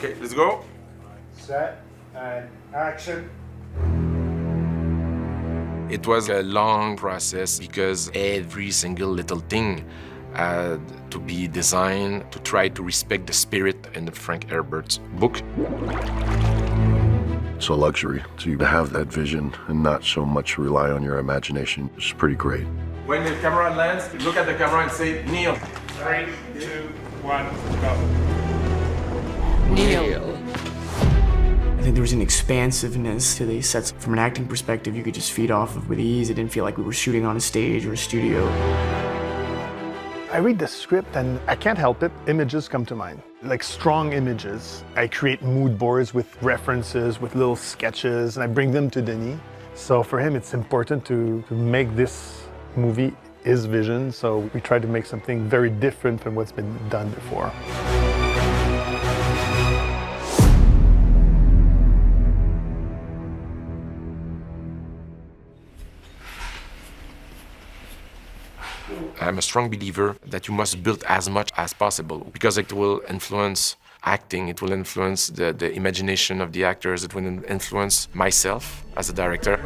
Okay, let's go. Set and action. It was a long process because every single little thing had to be designed to try to respect the spirit in the Frank Herbert's book. It's a luxury to have that vision and not so much rely on your imagination. It's pretty great. When the camera lands, look at the camera and say, Neil. 3, 2, 1, go. Neil. I think there was an expansiveness to these sets. From an acting perspective, you could just feed off of with ease. It didn't feel like we were shooting on a stage or a studio. I read the script and I can't help it. Images come to mind, like strong images. I create mood boards with references, with little sketches, and I bring them to Denis. So for him, it's important to make this movie his vision. So we tried to make something very different from what's been done before. I'm a strong believer that you must build as much as possible because it will influence acting, it will influence the imagination of the actors, it will influence myself as a director.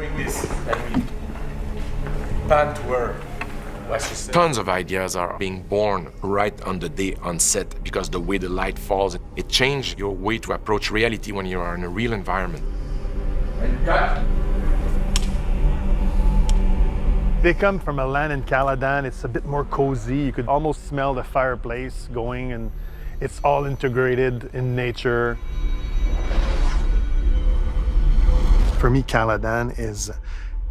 Tons of ideas are being born right on the day on set because the way the light falls, it changes your way to approach reality when you are in a real environment. They come from a land in Caladan. It's a bit more cozy. You could almost smell the fireplace going, and it's all integrated in nature. For me, Caladan is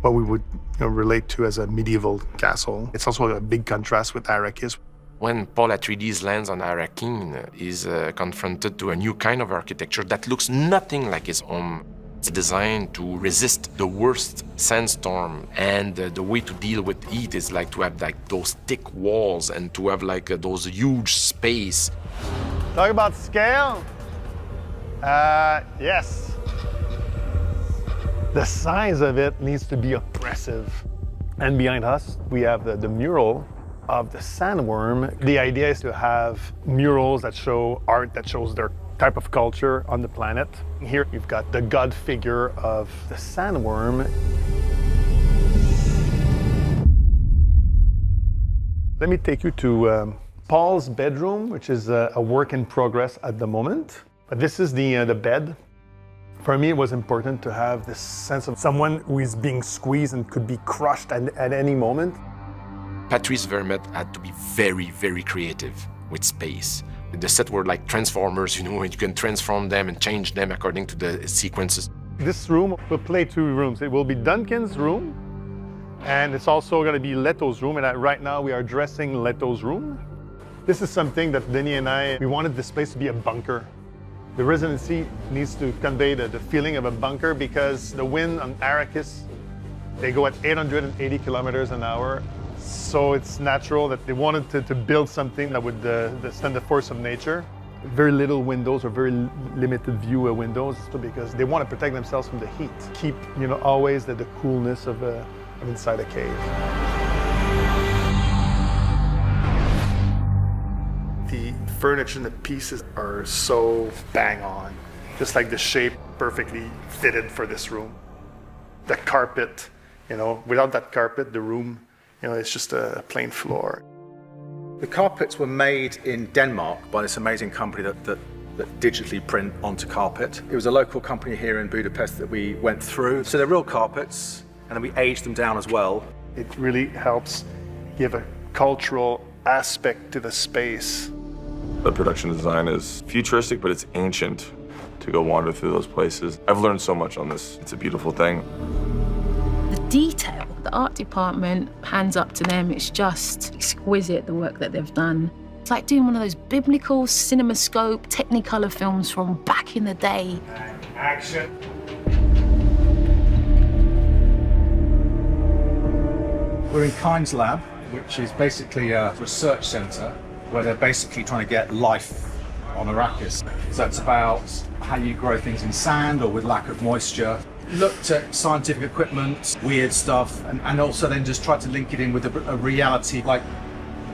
what we would relate to as a medieval castle. It's also a big contrast with Arrakis. When Paul Atreides lands on Arrakeen, he's confronted to a new kind of architecture that looks nothing like his home. It's designed to resist the worst sandstorm, and the way to deal with heat is like to have like those thick walls and to have like those huge space. Talk about scale. Yes. The size of it needs to be oppressive. And behind us, we have the mural of the sandworm. The idea is to have murals that show art that shows their type of culture on the planet. Here you've got the god figure of the sandworm. Let me take you to Paul's bedroom, which is a work in progress at the moment. But this is the bed. For me, it was important to have this sense of someone who is being squeezed and could be crushed at any moment. Patrice Vermette had to be very, very creative with space. The set were like transformers, and you can transform them and change them according to the sequences. This room will play 2 rooms. It will be Duncan's room, and it's also going to be Leto's room, and right now we are dressing Leto's room. This is something that Denis and we wanted this place to be a bunker. The residency needs to convey the feeling of a bunker because the wind on Arrakis, they go at 880 kilometers an hour. So it's natural that they wanted to build something that would stand the force of nature. Very little windows or very limited view windows because they want to protect themselves from the heat. Keep, always the coolness of inside a cave. The furniture and the pieces are so bang on, just like the shape perfectly fitted for this room. The carpet, without that carpet, the room, it's just a plain floor. The carpets were made in Denmark by this amazing company that digitally print onto carpet. It was a local company here in Budapest that we went through. So they're real carpets, and then we aged them down as well. It really helps give a cultural aspect to the space. The production design is futuristic, but it's ancient to go wander through those places. I've learned so much on this. It's a beautiful thing. The detail, the art department, hands up to them. It's just exquisite, the work that they've done. It's like doing one of those biblical CinemaScope Technicolor films from back in the day. Action. We're in Kind's lab, which is basically a research center where they're basically trying to get life on Arrakis. So it's about how you grow things in sand or with lack of moisture. Looked at scientific equipment, weird stuff, and also then just tried to link it in with a reality, like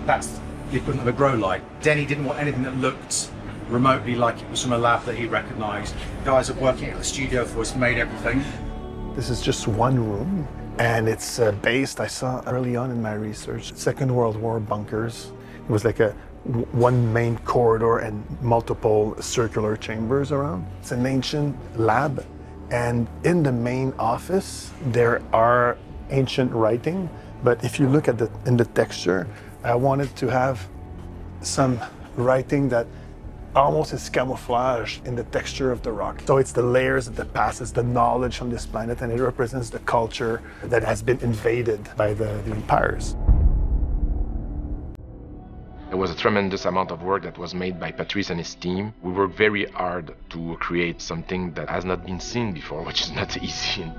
that's the equivalent of a grow light. Denis didn't want anything that looked remotely like it was from a lab that he recognized. Guys are working at the studio for us, made everything. This is just one room, and it's based, I saw early on in my research, Second World War bunkers. It was like one main corridor and multiple circular chambers around. It's an ancient lab, and in the main office, there are ancient writing, but if you look at in the texture, I wanted to have some writing that almost is camouflaged in the texture of the rock. So it's the layers of the past, it's the knowledge from this planet, and it represents the culture that has been invaded by the empires. There was a tremendous amount of work that was made by Patrice and his team. We worked very hard to create something that has not been seen before, which is not easy.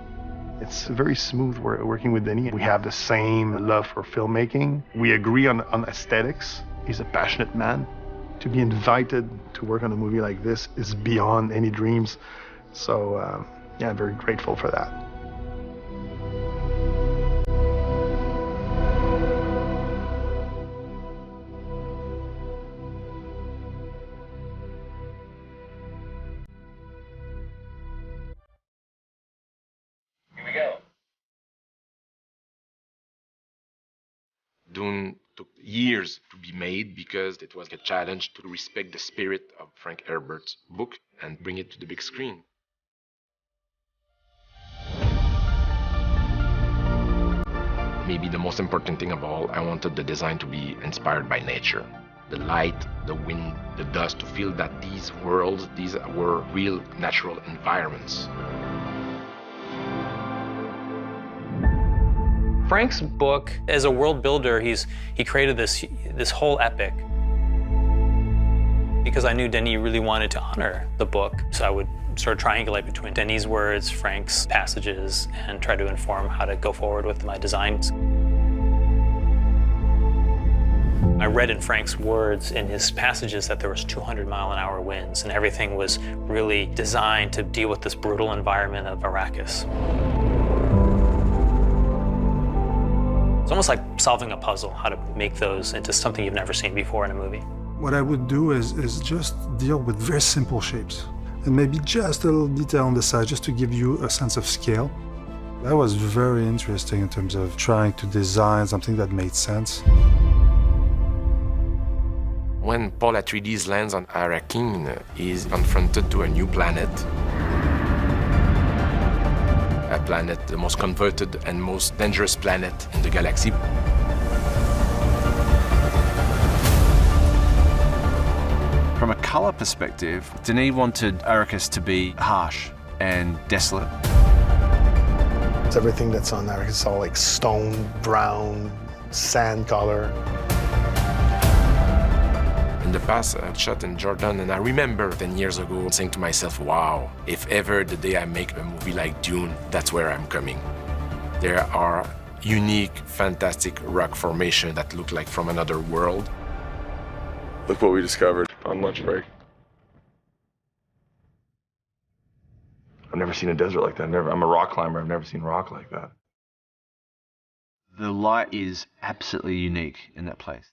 It's very smooth working with Denis. We have the same love for filmmaking. We agree on aesthetics. He's a passionate man. To be invited to work on a movie like this is beyond any dreams. So, yeah, I'm very grateful for that. Dune took years to be made because it was a challenge to respect the spirit of Frank Herbert's book and bring it to the big screen. Maybe the most important thing of all, I wanted the design to be inspired by nature. The light, the wind, the dust, to feel that these worlds, these were real natural environments. Frank's book, as a world builder, he created this whole epic. Because I knew Denis really wanted to honor the book, so I would sort of triangulate between Denis' words, Frank's passages, and try to inform how to go forward with my designs. I read in Frank's words in his passages that there was 200-mile-an-hour winds, and everything was really designed to deal with this brutal environment of Arrakis. It's almost like solving a puzzle, how to make those into something you've never seen before in a movie. What I would do is just deal with very simple shapes and maybe just a little detail on the side just to give you a sense of scale. That was very interesting in terms of trying to design something that made sense. When Paul Atreides lands on Arrakeen, he's confronted to a new planet. A planet, the most converted and most dangerous planet in the galaxy. From a color perspective, Denis wanted Arrakis to be harsh and desolate. It's everything that's on Arrakis is all like stone, brown, sand color. In the past, I shot in Jordan, and I remember 10 years ago saying to myself, wow, if ever the day I make a movie like Dune, that's where I'm coming. There are unique, fantastic rock formations that look like from another world. Look what we discovered on lunch break. I've never seen a desert like that. I'm a rock climber. I've never seen rock like that. The light is absolutely unique in that place.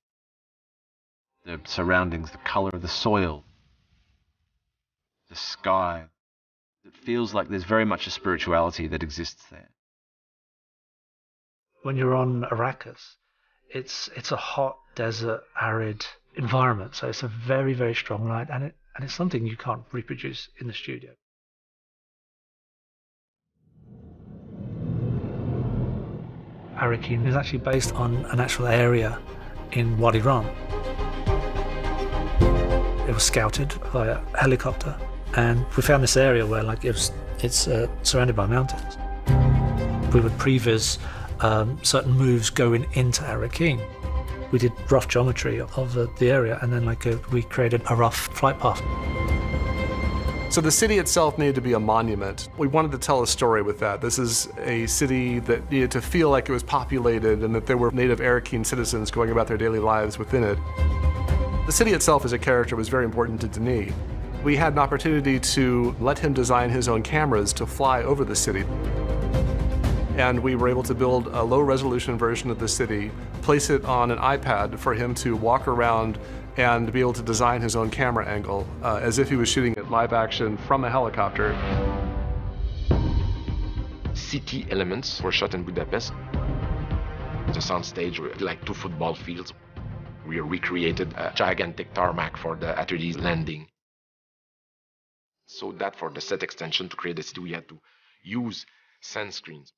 The surroundings, the color of the soil, the sky. It feels like there's very much a spirituality that exists there. When you're on Arrakis, it's a hot, desert, arid environment. So it's a very, very strong light, and it's something you can't reproduce in the studio. Arrakeen is actually based on an actual area in Wadi Rum. It was scouted via helicopter, and we found this area where it's surrounded by mountains. We would previs certain moves going into Arrakeen. We did rough geometry of the area, and then we created a rough flight path. So the city itself needed to be a monument. We wanted to tell a story with that. This is a city that needed to feel like it was populated and that there were native Arrakeen citizens going about their daily lives within it. The city itself as a character was very important to Denis. We had an opportunity to let him design his own cameras to fly over the city. And we were able to build a low-resolution version of the city, place it on an iPad for him to walk around and be able to design his own camera angle, as if he was shooting it live action from a helicopter. City elements were shot in Budapest. The soundstage were like 2 football fields. We recreated a gigantic tarmac for the Atreyde's landing. So that for the set extension to create the city, we had to use sand screens.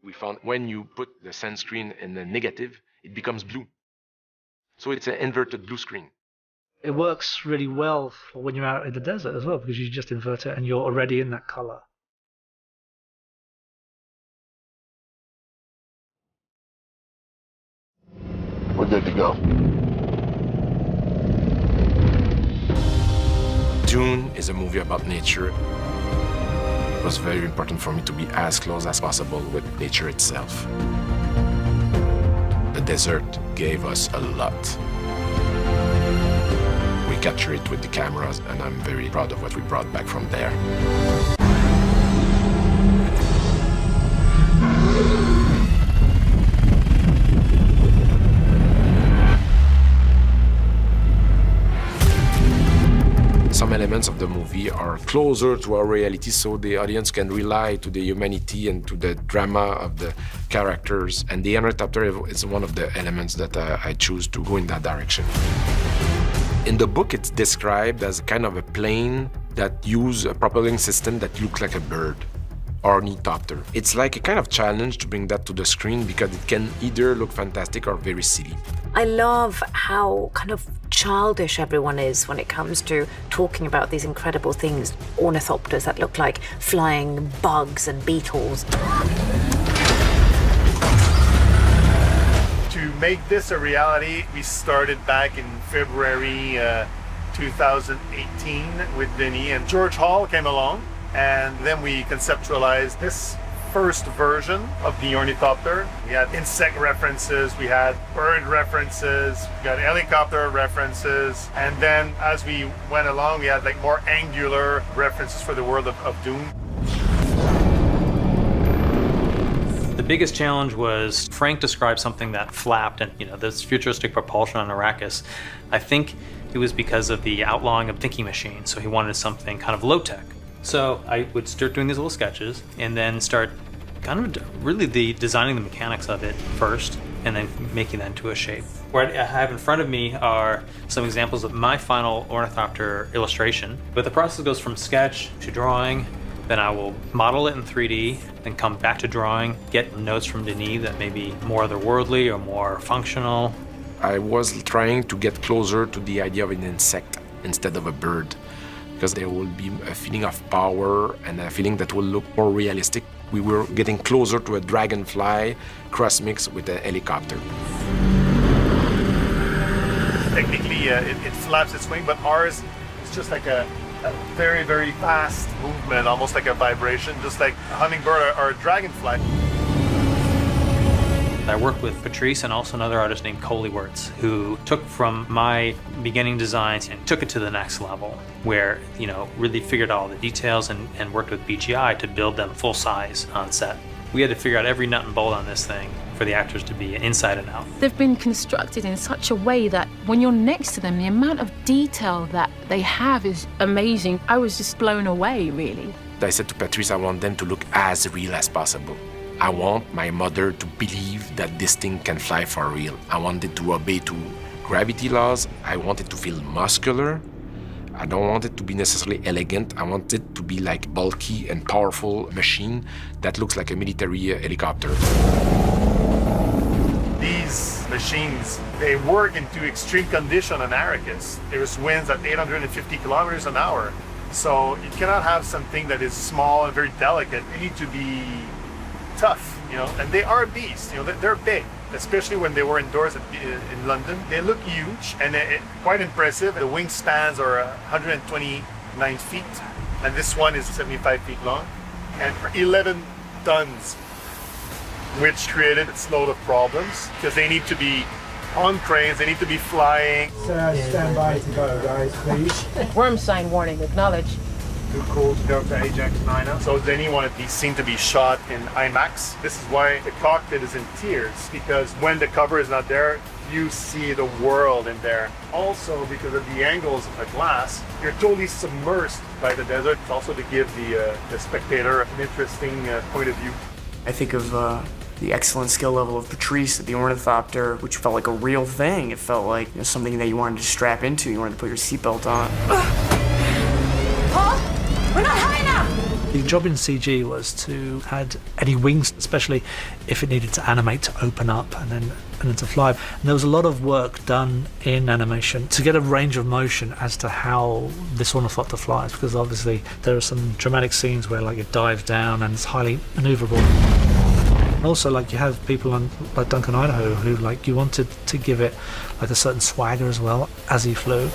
We found when you put the sand screen in the negative, it becomes blue. So it's an inverted blue screen. It works really well for when you're out in the desert as well, because you just invert it and you're already in that color. We're good to go. Dune is a movie about nature. It was very important for me to be as close as possible with nature itself. The desert gave us a lot. We captured it with the cameras, and I'm very proud of what we brought back from there. Some elements of the movie are closer to our reality, so the audience can rely to the humanity and to the drama of the characters. And the ornithopter is one of the elements that I choose to go in that direction. In the book, it's described as kind of a plane that uses a propelling system that looks like a bird. Ornithopter. It's like a kind of challenge to bring that to the screen because it can either look fantastic or very silly. I love how kind of childish everyone is when it comes to talking about these incredible things. Ornithopters that look like flying bugs and beetles. To make this a reality, we started back in February 2018 with Denis, and George Hall came along. And then we conceptualized this first version of the ornithopter. We had insect references, we had bird references, we got helicopter references, and then as we went along, we had like more angular references for the world of Dune. The biggest challenge was Frank described something that flapped, and this futuristic propulsion on Arrakis. I think it was because of the outlawing of thinking machines, so he wanted something kind of low-tech. So I would start doing these little sketches and then start kind of really designing the mechanics of it first and then making that into a shape. What I have in front of me are some examples of my final ornithopter illustration. But the process goes from sketch to drawing, then I will model it in 3D, then come back to drawing, get notes from Denis that may be more otherworldly or more functional. I was trying to get closer to the idea of an insect instead of a bird, because there will be a feeling of power and a feeling that will look more realistic. We were getting closer to a dragonfly cross-mix with a helicopter. Technically, it flaps its wing, but ours is just like a very, very fast movement, almost like a vibration, just like a hummingbird or a dragonfly. I worked with Patrice and also another artist named Coley Wirtz, who took from my beginning designs and took it to the next level, where, really figured out all the details and worked with BGI to build them full size on set. We had to figure out every nut and bolt on this thing for the actors to be inside and out. They've been constructed in such a way that when you're next to them, the amount of detail that they have is amazing. I was just blown away, really. I said to Patrice, I want them to look as real as possible. I want my mother to believe that this thing can fly for real. I want it to obey to gravity laws. I want it to feel muscular. I don't want it to be necessarily elegant. I want it to be like bulky and powerful machine that looks like a military helicopter. These machines, they work into extreme condition on Arrakis. There's winds at 850 kilometers an hour. So you cannot have something that is small and very delicate. They need to be tough, and they are beasts. They're big, especially when they were indoors in London. They look huge and quite impressive. The wingspans are 129 feet, and this one is 75 feet long, and 11 tons, which created its load of problems because they need to be on cranes, they need to be flying. Stand by to go, guys, please. Worm sign warning, acknowledge. too cool to go to Ajax Nina. So Denis wanted the scene to be shot in IMAX. This is why the cockpit is in tears, because when the cover is not there, you see the world in there. Also, because of the angles of the glass, you're totally submersed by the desert. It's also to give the spectator an interesting point of view. I think of the excellent skill level of Patrice, the ornithopter, which felt like a real thing. It felt like something that you wanted to strap into. You wanted to put your seatbelt on. Paul, we're not high enough! The job in CG was to add any wings, especially if it needed to animate to open up and then to fly. And there was a lot of work done in animation to get a range of motion as to how this ornithopter flies, because obviously there are some dramatic scenes where like it dives down and it's highly maneuverable. And also, like, you have people like Duncan Idaho who, like, you wanted to give it like a certain swagger as well as he flew.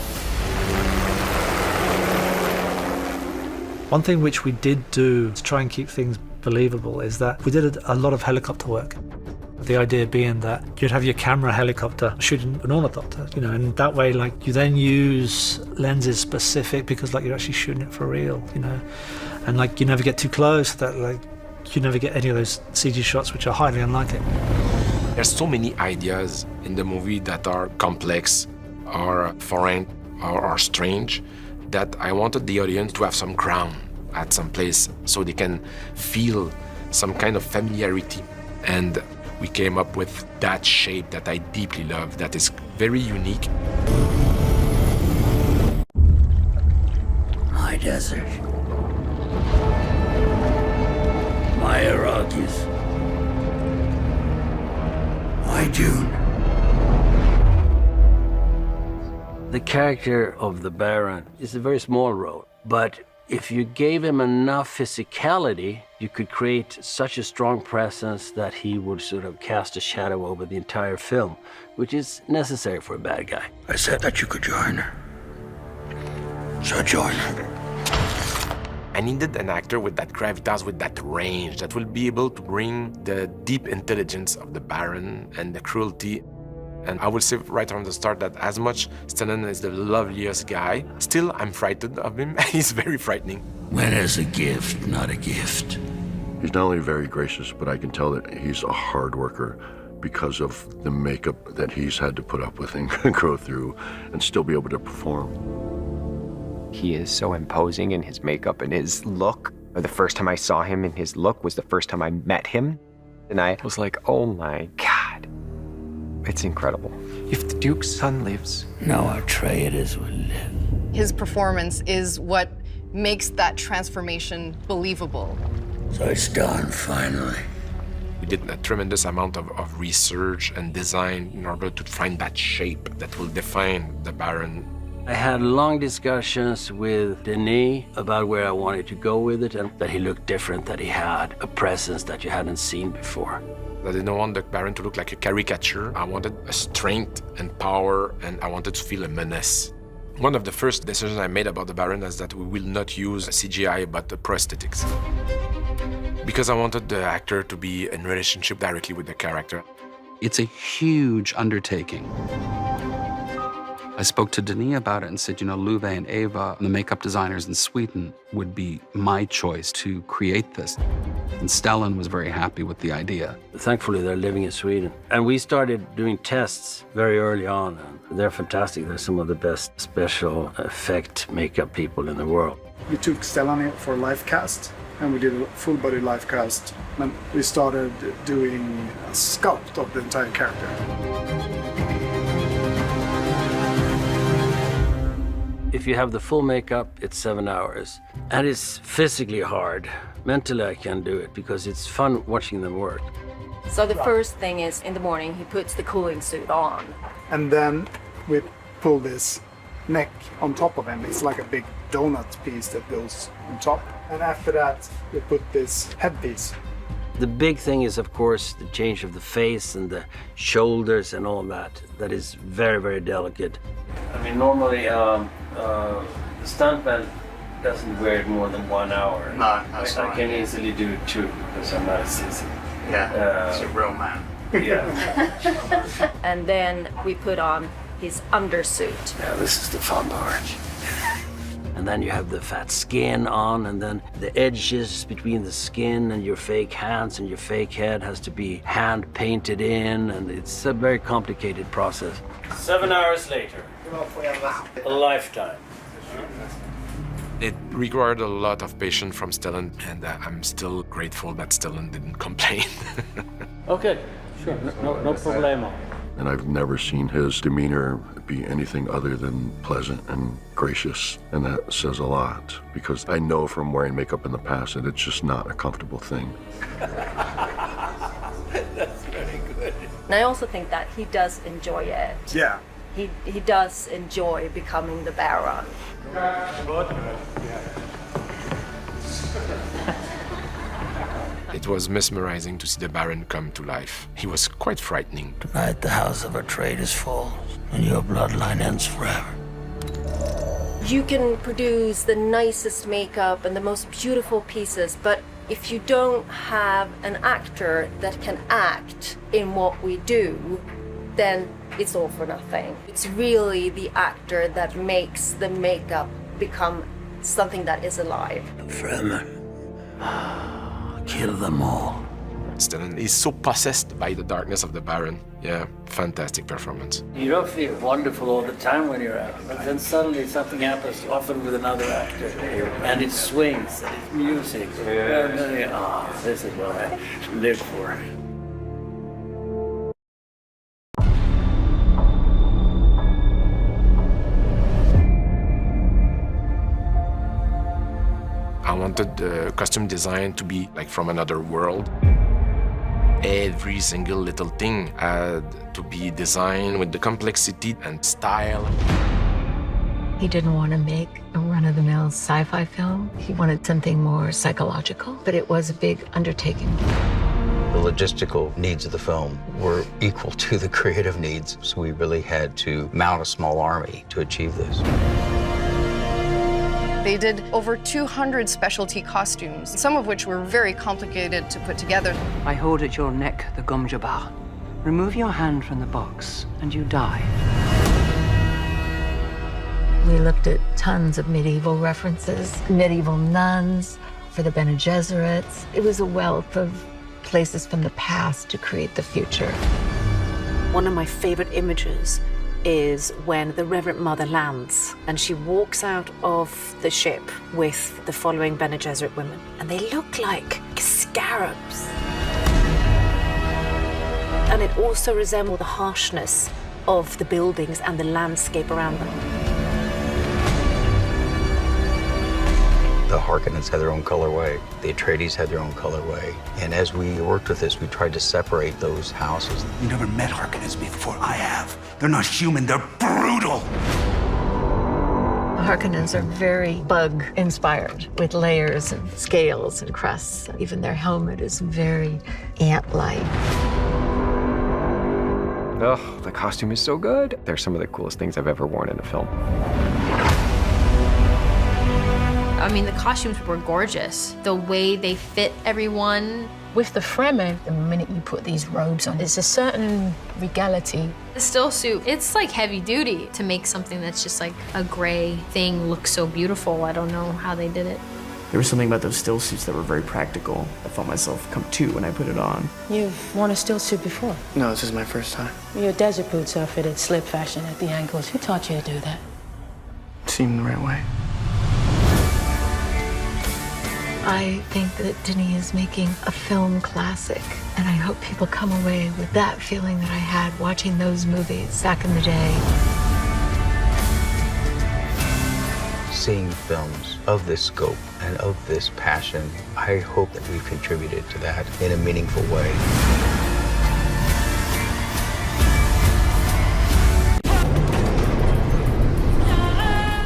One thing which we did do to try and keep things believable is that we did a lot of helicopter work. The idea being that you'd have your camera helicopter shooting an ornithopter, you know, and that way, like, you then use lenses specific because, like, you're actually shooting it for real, you know, and, like, you never get too close, that, like, you never get any of those CG shots which are highly unlikely. There's so many ideas in the movie that are complex, are foreign, or are strange, that I wanted the audience to have some ground at some place so they can feel some kind of familiarity. And we came up with that shape that I deeply love, that is very unique. My desert. My Iraqis. My Dune. The character of the Baron is a very small role, but if you gave him enough physicality, you could create such a strong presence that he would sort of cast a shadow over the entire film, which is necessary for a bad guy. I said that you could join her. So join her. I needed an actor with that gravitas, with that range, that will be able to bring the deep intelligence of the Baron and the cruelty. And I will say right from the start that as much Stellan is the loveliest guy, still I'm frightened of him. He's very frightening. When is a gift, not a gift? He's not only very gracious, but I can tell that he's a hard worker because of the makeup that he's had to put up with and go through and still be able to perform. He is so imposing in his makeup and his look. The first time I saw him in his look was the first time I met him. And I was like, oh my God, it's incredible. If the Duke's son lives. No Atreides will live. His performance is what makes that transformation believable. So it's done, finally. We did a tremendous amount of research and design in order to find that shape that will define the Baron. I had long discussions with Denis about where I wanted to go with it, and that he looked different, that he had a presence that you hadn't seen before. I didn't want the Baron to look like a caricature. I wanted a strength and power, and I wanted to feel a menace. One of the first decisions I made about the Baron is that we will not use CGI, but prosthetics. Because I wanted the actor to be in relationship directly with the character. It's a huge undertaking. I spoke to Denis about it and said, you know, Luve and Eva, the makeup designers in Sweden, would be my choice to create this. And Stellan was very happy with the idea. Thankfully, they're living in Sweden. And we started doing tests very early on. And they're fantastic. They're some of the best special effect makeup people in the world. We took Stellan for a live cast, and we did a full body live cast. And we started doing a sculpt of the entire character. If you have the full makeup, it's 7 hours. And it's physically hard. Mentally, I can do it because it's fun watching them work. So the first thing is, in the morning, he puts the cooling suit on. And then we pull this neck on top of him. It's like a big donut piece that goes on top. And after that, we put this headpiece. The big thing is, of course, the change of the face and the shoulders and all that. That is very, very delicate. I mean, normally, the stuntman doesn't wear it more than 1 hour. No, that's I can easily do 2 because I'm not easy. Yeah, he's a real man. Yeah. And then we put on his undersuit. Yeah, this is the fun part. And and then you have the fat skin on, and then the edges between the skin and your fake hands and your fake head has to be hand painted in, and it's a very complicated process. 7 hours later. A lifetime. It required a lot of patience from Stellan, and I'm still grateful that Stellan didn't complain. Okay, sure, no problemo. And I've never seen his demeanor be anything other than pleasant and gracious, and that says a lot, because I know from wearing makeup in the past that it's just not a comfortable thing. That's very good. And I also think that he does enjoy it. Yeah. He does enjoy becoming the Baron. It was mesmerizing to see the Baron come to life. He was quite frightening. Tonight the house of our trade is full, and your bloodline ends forever. You can produce the nicest makeup and the most beautiful pieces, but if you don't have an actor that can act in what we do, then it's all for nothing. It's really the actor that makes the makeup become something that is alive. Fremen. Kill them all. Stellan is so possessed by the darkness of the Baron. Yeah, fantastic performance. You don't feel wonderful all the time when you're out, but then suddenly something happens, often with another actor, and it swings, and it's music. This is what I live for. I wanted the costume design to be like from another world. Every single little thing had to be designed with the complexity and style. He didn't want to make a run-of-the-mill sci-fi film. He wanted something more psychological, but it was a big undertaking. The logistical needs of the film were equal to the creative needs, so we really had to mount a small army to achieve this. They did over 200 specialty costumes, some of which were very complicated to put together. I hold at your neck the Gom Jabbar. Remove your hand from the box, and you die. We looked at tons of medieval references, medieval nuns, for the Bene Gesserits. It was a wealth of places from the past to create the future. One of my favorite images is when the Reverend Mother lands and she walks out of the ship with the following Bene Gesserit women, and they look like scarabs. And it also resembles the harshness of the buildings and the landscape around them. The Harkonnens had their own colorway. The Atreides had their own colorway. And as we worked with this, we tried to separate those houses. You never met Harkonnens before. I have. They're not human. They're brutal. The Harkonnens are very bug-inspired, with layers and scales and crusts. Even their helmet is very ant-like. Oh, the costume is so good. They're some of the coolest things I've ever worn in a film. I mean, the costumes were gorgeous. The way they fit everyone. With the Fremen, the minute you put these robes on, there's a certain regality. The still suit, it's like heavy duty to make something that's just like a gray thing look so beautiful. I don't know how they did it. There was something about those still suits that were very practical. I felt myself come to when I put it on. You've worn a still suit before? No, this is my first time. Your desert boots are fitted slip fashion at the ankles. Who taught you to do that? It seemed the right way. I think that Denis is making a film classic, and I hope people come away with that feeling that I had watching those movies back in the day. Seeing films of this scope and of this passion, I hope that we've contributed to that in a meaningful way.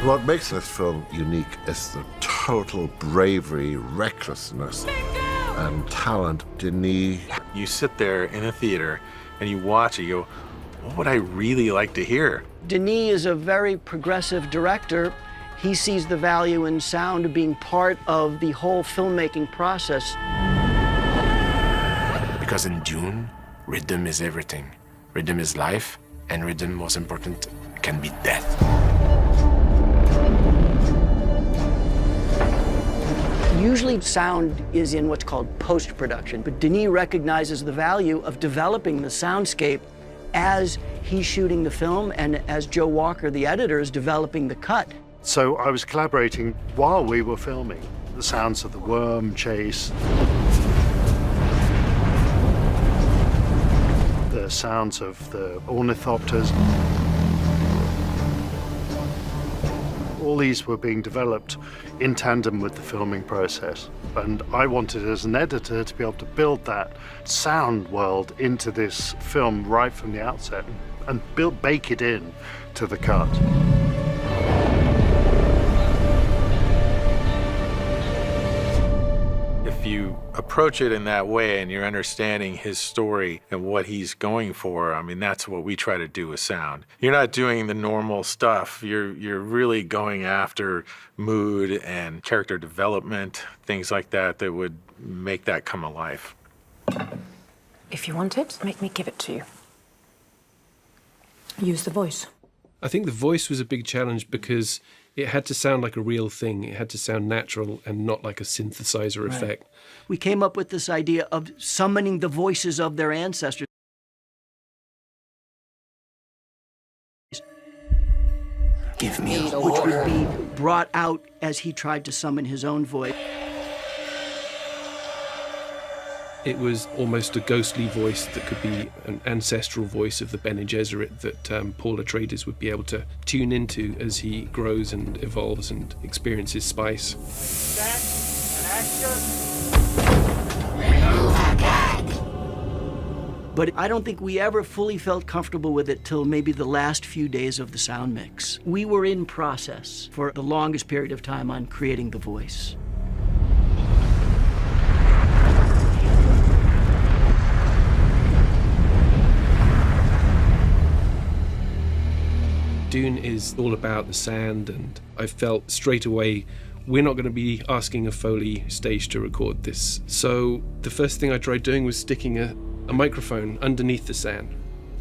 What makes this film unique is the total bravery, recklessness, and talent. Denis. You sit there in a theater and you watch it, you go, what would I really like to hear? Denis is a very progressive director. He sees the value in sound being part of the whole filmmaking process. Because in Dune, rhythm is everything. Rhythm is life, and rhythm, most important, can be death. Usually sound is in what's called post-production, but Denis recognizes the value of developing the soundscape as he's shooting the film and as Joe Walker, the editor, is developing the cut. So I was collaborating while we were filming. The sounds of the worm chase, the sounds of the ornithopters. All these were being developed in tandem with the filming process. And I wanted, as an editor, to be able to build that sound world into this film right from the outset and bake it in to the cut. If you approach it in that way and you're understanding his story and what he's going for, I mean, that's what we try to do with sound. You're not doing the normal stuff. You're really going after mood and character development, things like that that would make that come alive. If you want it, make me give it to you. Use the voice. I think the voice was a big challenge because it had to sound like a real thing. It had to sound natural and not like a synthesizer effect. We came up with this idea of summoning the voices of their ancestors. Give me a which would be brought out as he tried to summon his own voice. It was almost a ghostly voice that could be an ancestral voice of the Bene Gesserit that Paul Atreides would be able to tune into as he grows and evolves and experiences spice. But I don't think we ever fully felt comfortable with it till maybe the last few days of the sound mix. We were in process for the longest period of time on creating the voice. Dune is all about the sand, and I felt straight away we're not going to be asking a Foley stage to record this. So the first thing I tried doing was sticking a microphone underneath the sand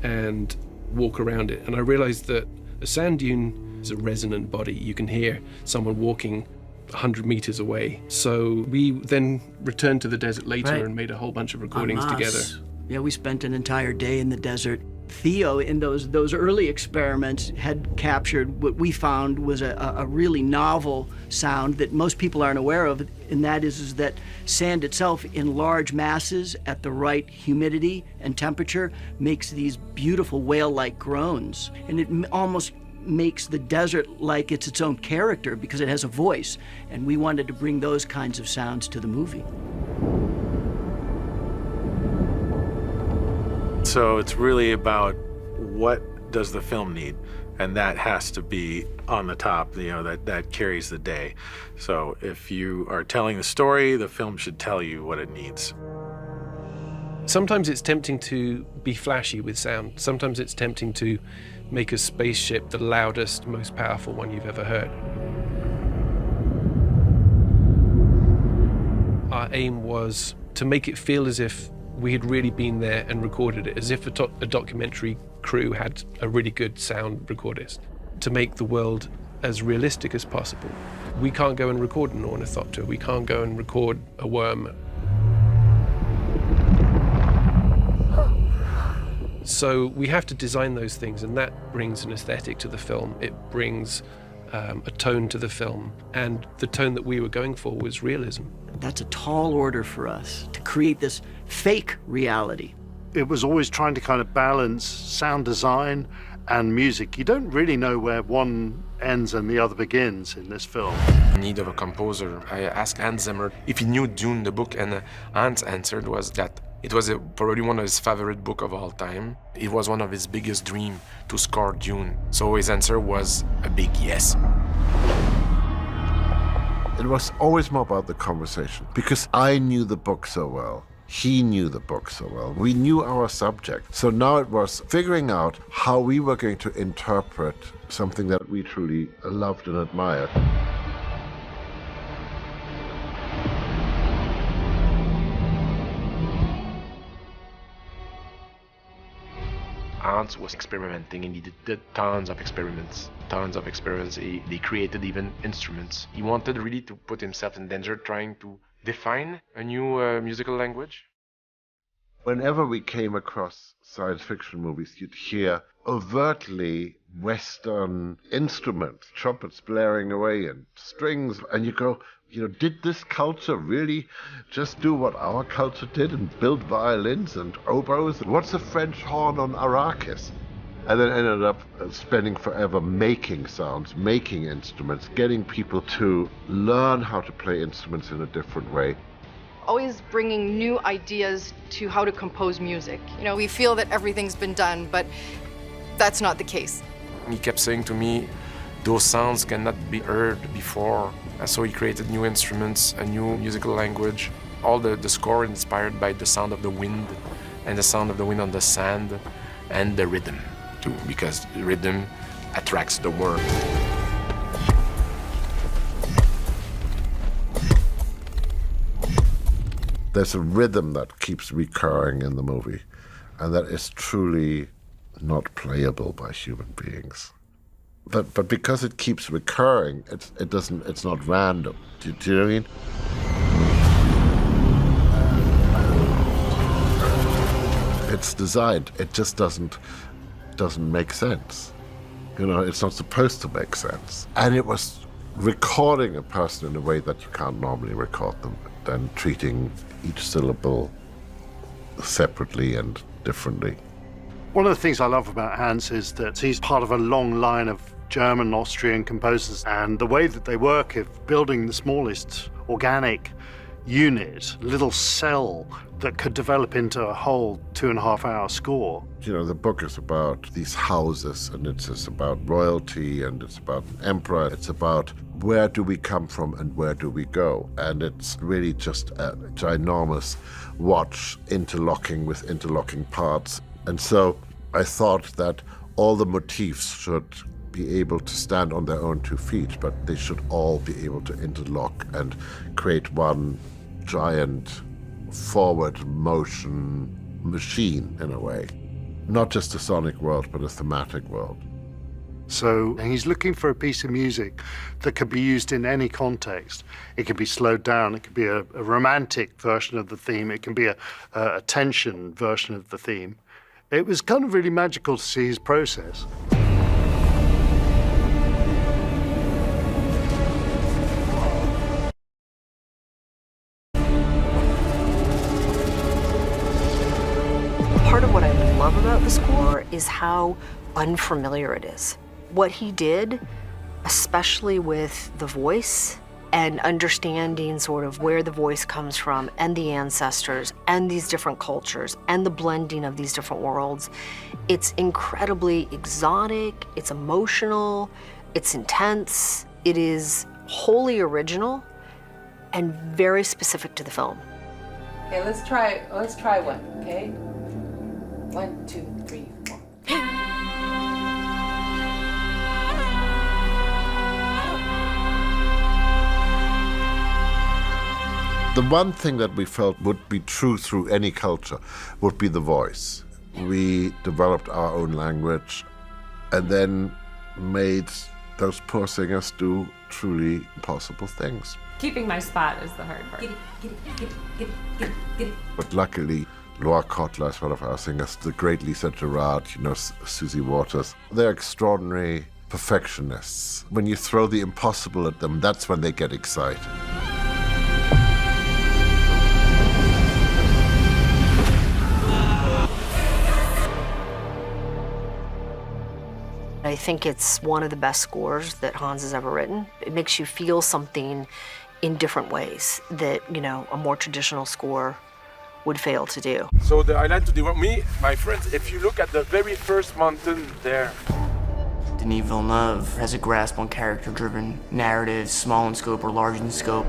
and walk around it. And I realized that a sand dune is a resonant body. You can hear someone walking 100 meters away. So we then returned to the desert later and made a whole bunch of recordings together. Yeah, we spent an entire day in the desert. Theo, in those early experiments, had captured what we found was a really novel sound that most people aren't aware of, and that is that sand itself in large masses at the right humidity and temperature makes these beautiful whale-like groans. And it almost makes the desert like it's its own character because it has a voice. And we wanted to bring those kinds of sounds to the movie. So it's really about what does the film need, and that has to be on the top, that carries the day. So if you are telling the story, the film should tell you what it needs. Sometimes it's tempting to be flashy with sound. Sometimes it's tempting to make a spaceship the loudest, most powerful one you've ever heard. Our aim was to make it feel as if we had really been there and recorded it, as if a documentary crew had a really good sound recordist, to make the world as realistic as possible. We can't go and record an ornithopter. We can't go and record a worm. So we have to design those things, and that brings an aesthetic to the film. It brings a tone to the film, and the tone that we were going for was realism. That's a tall order for us, to create this fake reality. It was always trying to kind of balance sound design and music. You don't really know where one ends and the other begins in this film. In need of a composer, I asked Hans Zimmer if he knew Dune, the book, and Hans answered was that it was probably one of his favorite books of all time. It was one of his biggest dreams to score Dune. So his answer was a big yes. It was always more about the conversation, because I knew the book so well. He knew the book so well. We knew our subject. So now it was figuring out how we were going to interpret something that we truly loved and admired. Hans was experimenting, and he did tons of experiments. He created even instruments. He wanted really to put himself in danger trying to define a new musical language. Whenever we came across science fiction movies, you'd hear overtly Western instruments, trumpets blaring away and strings, and you go, did this culture really just do what our culture did and build violins and oboes? What's a French horn on Arrakis? And then ended up spending forever making sounds, making instruments, getting people to learn how to play instruments in a different way. Always bringing new ideas to how to compose music. We feel that everything's been done, but that's not the case. He kept saying to me, those sounds cannot be heard before. And so he created new instruments, a new musical language. All the score inspired by the sound of the wind, and the sound of the wind on the sand, and the rhythm too, because the rhythm attracts the worm. There's a rhythm that keeps recurring in the movie, and that is truly not playable by human beings. But because it keeps recurring, it's not random. Do you know what I mean? It's designed. It just doesn't make sense. It's not supposed to make sense. And it was recording a person in a way that you can't normally record them, and treating each syllable separately and differently. One of the things I love about Hans is that he's part of a long line of German, Austrian composers, and the way that they work of building the smallest organic unit, little cell that could develop into a whole 2.5-hour score. The book is about these houses, and it's about royalty, and it's about an emperor. It's about where do we come from and where do we go? And it's really just a ginormous watch interlocking with interlocking parts. And so I thought that all the motifs should be able to stand on their own 2 feet, but they should all be able to interlock and create one giant forward motion machine in a way. Not just a sonic world, but a thematic world. So he's looking for a piece of music that can be used in any context. It can be slowed down, it can be a romantic version of the theme, it can be a tension version of the theme. It was kind of really magical to see his process. Part of what I love about the score is how unfamiliar it is. What he did, especially with the voice and understanding sort of where the voice comes from and the ancestors and these different cultures and the blending of these different worlds, it's incredibly exotic, it's emotional, it's intense, it is wholly original and very specific to the film. Okay, let's try one, okay? 1, 2, 3, 4. The one thing that we felt would be true through any culture would be the voice. We developed our own language and then made those poor singers do truly impossible things. Keeping my spot is the hard part. But luckily, Laura Kotler is one of our singers, the great Lisa Gerrard, Susie Waters. They're extraordinary perfectionists. When you throw the impossible at them, that's when they get excited. I think it's one of the best scores that Hans has ever written. It makes you feel something in different ways that, a more traditional score would fail to do. So the island to develop me, my friends, if you look at the very first mountain there. Denis Villeneuve has a grasp on character-driven narratives, small in scope or large in scope.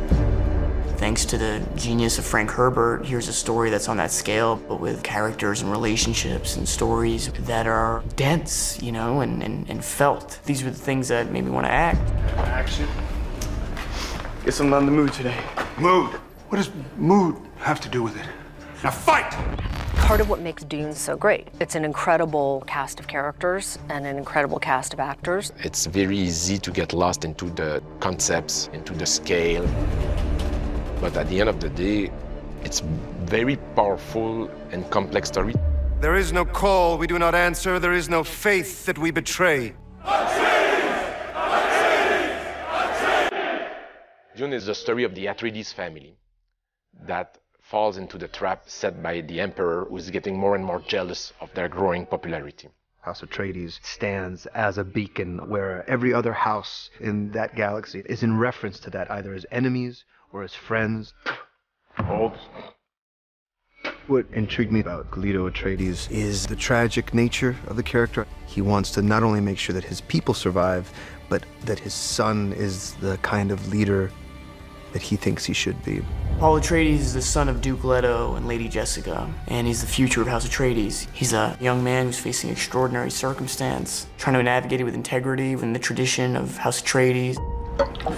Thanks to the genius of Frank Herbert, here's a story that's on that scale, but with characters and relationships and stories that are dense, and felt. These were the things that made me want to act. Action. Guess I'm not in the mood today. Mood? What does mood have to do with it? Now fight! part of what makes Dune so great. It's an incredible cast of characters and an incredible cast of actors. It's very easy to get lost into the concepts, into the scale. But at the end of the day, it's very powerful and complex story. There is no call we do not answer. There is no faith that we betray. Dune is the story of the Atreydes family that falls into the trap set by the Emperor, who is getting more and more jealous of their growing popularity. House Atreides stands as a beacon where every other house in that galaxy is in reference to that, either as enemies or as friends. What intrigued me about Leto Atreides is the tragic nature of the character. He wants to not only make sure that his people survive, but that his son is the kind of leader that he thinks he should be. Paul Atreides is the son of Duke Leto and Lady Jessica, and he's the future of House Atreides. He's a young man who's facing extraordinary circumstance, trying to navigate it with integrity within the tradition of House Atreides.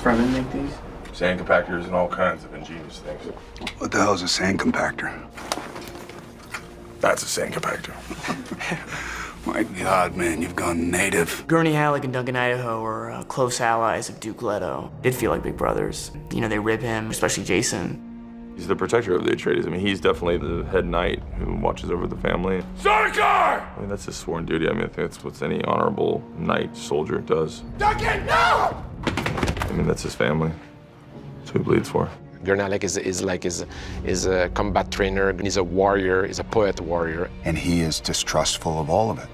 Fremen make these? Sand compactors and all kinds of ingenious things. What the hell's a sand compactor? That's a sand compactor. My God, man, you've gone native. Gurney Halleck and Duncan Idaho are close allies of Duke Leto. Did feel like big brothers. You know, they rib him, especially Jason. He's the protector of the Atreides. I mean, he's definitely the head knight who watches over the family. Sarkar! I mean, that's his sworn duty. I mean, I think that's what any honorable knight soldier does. Duncan, no! I mean, that's his family. That's who he bleeds for. Gurney Halleck is a combat trainer, he's a warrior, he's a poet warrior. And he is distrustful of all of it,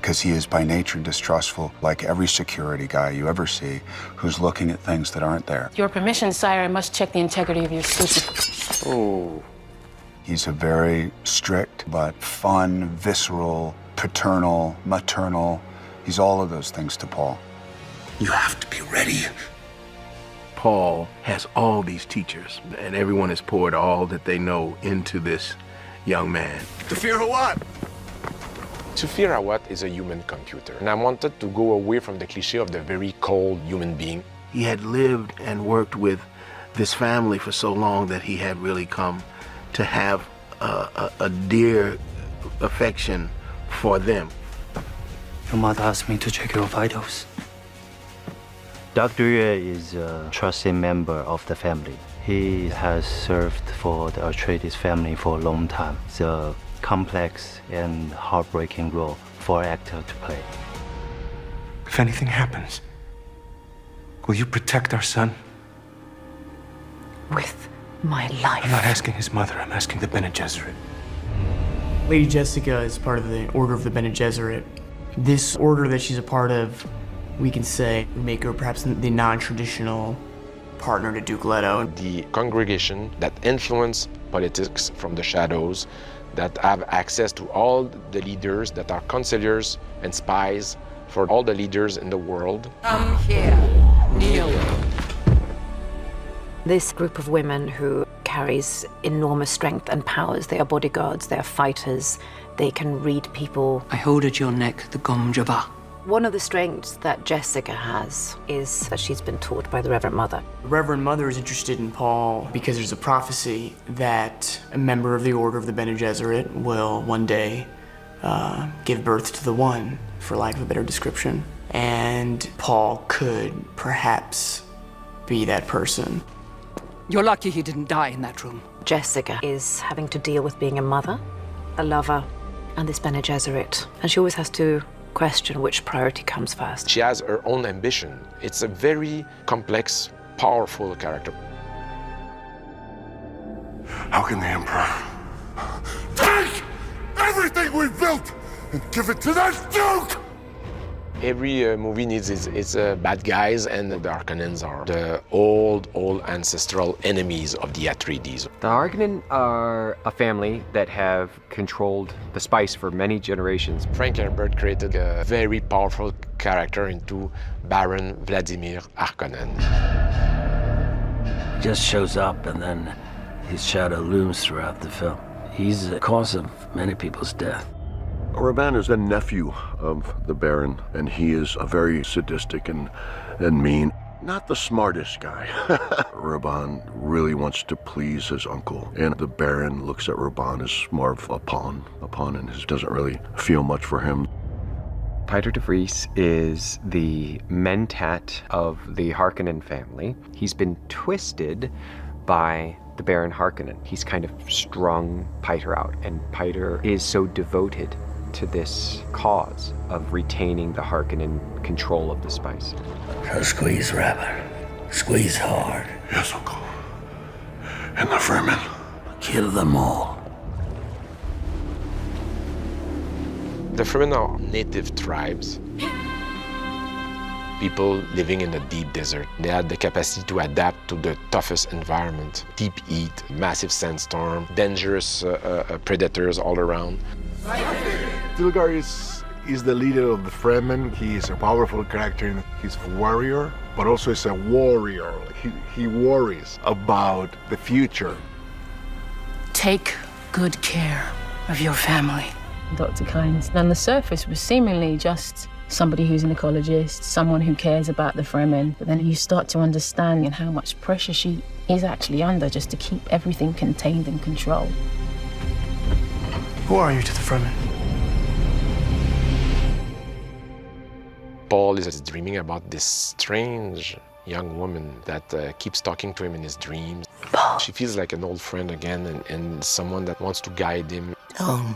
because he is by nature distrustful, like every security guy you ever see who's looking at things that aren't there. Your permission, sire, I must check the integrity of your suit. Oh. He's a very strict but fun, visceral, paternal, maternal. He's all of those things to Paul. You have to be ready. Paul has all these teachers, and everyone has poured all that they know into this young man. To fear what? Feyd-Rautha is a human computer, and I wanted to go away from the cliché of the very cold human being. He had lived and worked with this family for so long that he had really come to have a dear affection for them. Your mother asked me to check your vitals. Dr. Yue is a trusted member of the family. He has served for the Atreides family for a long time. It's a complex and heartbreaking role for an actor to play. If anything happens, will you protect our son? With my life. I'm not asking his mother, I'm asking the Bene Gesserit. Lady Jessica is part of the Order of the Bene Gesserit. This order that she's a part of, we can say, make her perhaps the non-traditional partner to Duke Leto. The congregation that influence politics from the shadows, that have access to all the leaders, that are counselors and spies for all the leaders in the world. Come here, kneel. This group of women who carries enormous strength and powers, they are bodyguards, they are fighters, they can read people. I hold at your neck the Gom Jabbar. One of the strengths that Jessica has is that she's been taught by the Reverend Mother. The Reverend Mother is interested in Paul because there's a prophecy that a member of the Order of the Bene Gesserit will one day give birth to the One, for lack of a better description. And Paul could perhaps be that person. You're lucky he didn't die in that room. Jessica is having to deal with being a mother, a lover, and this Bene Gesserit. And she always has to question which priority comes first. She has her own ambition. It's a very complex, powerful character. How can the Emperor take everything we've built and give it to that Duke? Every movie needs its bad guys, and the Harkonnens are the old ancestral enemies of the Atreides. The Harkonnen are a family that have controlled the spice for many generations. Frank Herbert created a very powerful character into Baron Vladimir Harkonnen. He just shows up and then his shadow looms throughout the film. He's the cause of many people's death. Rabban is the nephew of the Baron, and he is a very sadistic and mean. not the smartest guy. Raban really wants to please his uncle, and the Baron looks at Raban as more of a pawn, and he doesn't really feel much for him. Peter de Vries is the mentat of the Harkonnen family. He's been twisted by the Baron Harkonnen. He's kind of strung Peter out, and Peter is so devoted to this cause of retaining the Harkonnen control of the spice. So squeeze, Rabbit. Squeeze hard. Yes, Uncle. And the vermin. Kill them all. The Fremen are native tribes. People living in a deep desert. They had the capacity to adapt to the toughest environment. Deep heat, massive sandstorm, dangerous predators all around. Stilgar is the leader of the Fremen. He is a powerful character. He's a warrior, but also is a warrior. He worries about the future. Take good care of your family. Dr. Kynes, on the surface, was seemingly just somebody who's an ecologist, someone who cares about the Fremen. But then you start to understand how much pressure she is actually under just to keep everything contained and controlled. Who are you to the Fremen? Paul is dreaming about this strange young woman that keeps talking to him in his dreams. Paul. She feels like an old friend again, and someone that wants to guide him. Don't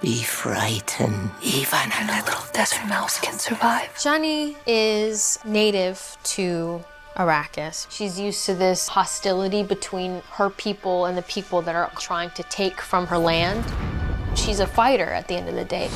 be frightened. Even a little desert mouse can survive. Shani is native to Arrakis. She's used to this hostility between her people and the people that are trying to take from her land. She's a fighter at the end of the day.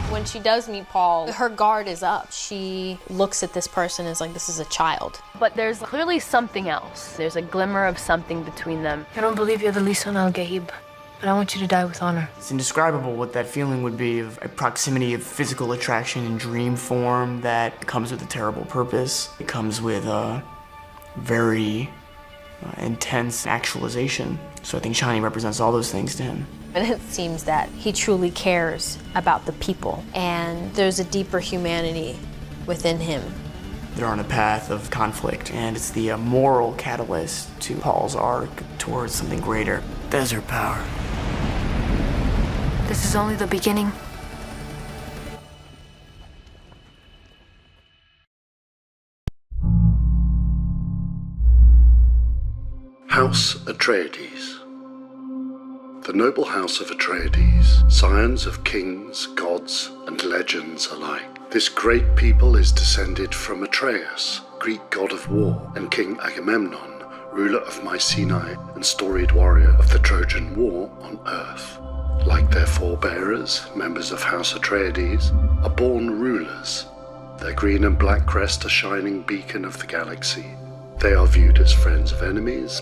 When she does meet Paul, her guard is up. She looks at this person as like, this is a child. But there's clearly something else. There's a glimmer of something between them. I don't believe you're the Lisan al-Gaib, but I want you to die with honor. It's indescribable what that feeling would be of a proximity of physical attraction in dream form that comes with a terrible purpose. It comes with a very intense actualization. So I think Shani represents all those things to him. And it seems that he truly cares about the people, and there's a deeper humanity within him. They're on a path of conflict, and it's the moral catalyst to Paul's arc towards something greater. Desert power. This is only the beginning. House Atreides. The noble house of Atreides, scions of kings, gods, and legends alike. This great people is descended from Atreus, Greek god of war, and King Agamemnon, ruler of Mycenae and storied warrior of the Trojan War on Earth. Like their forebearers, members of House Atreides are born rulers. Their green and black crest a shining beacon of the galaxy. They are viewed as friends of enemies,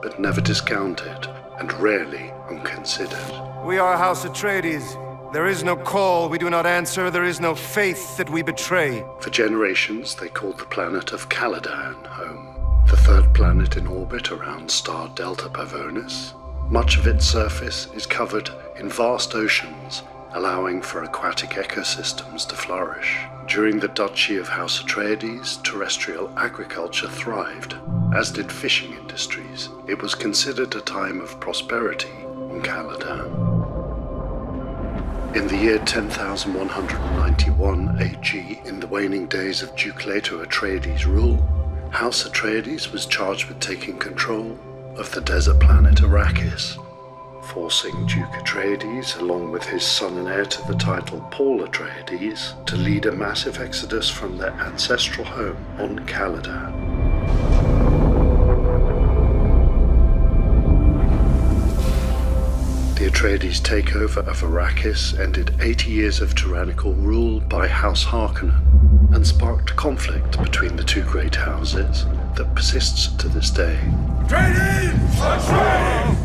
but never discounted and rarely unconsidered. We are House Atreides. There is no call we do not answer. There is no faith that we betray. For generations, they called the planet of Caladan home, the third planet in orbit around star Delta Pavonis. Much of its surface is covered in vast oceans, allowing for aquatic ecosystems to flourish. During the Duchy of House Atreides, terrestrial agriculture thrived, as did fishing industries. It was considered a time of prosperity on Caladan. In the year 10,191 AG, in the waning days of Duke Leto Atreides' rule, House Atreides was charged with taking control of the desert planet Arrakis, forcing Duke Atreides, along with his son and heir to the title Paul Atreides, to lead a massive exodus from their ancestral home on Caladan. The Atreides takeover of Arrakis ended 80 years of tyrannical rule by House Harkonnen and sparked conflict between the two great houses that persists to this day. Atreides! Atreides!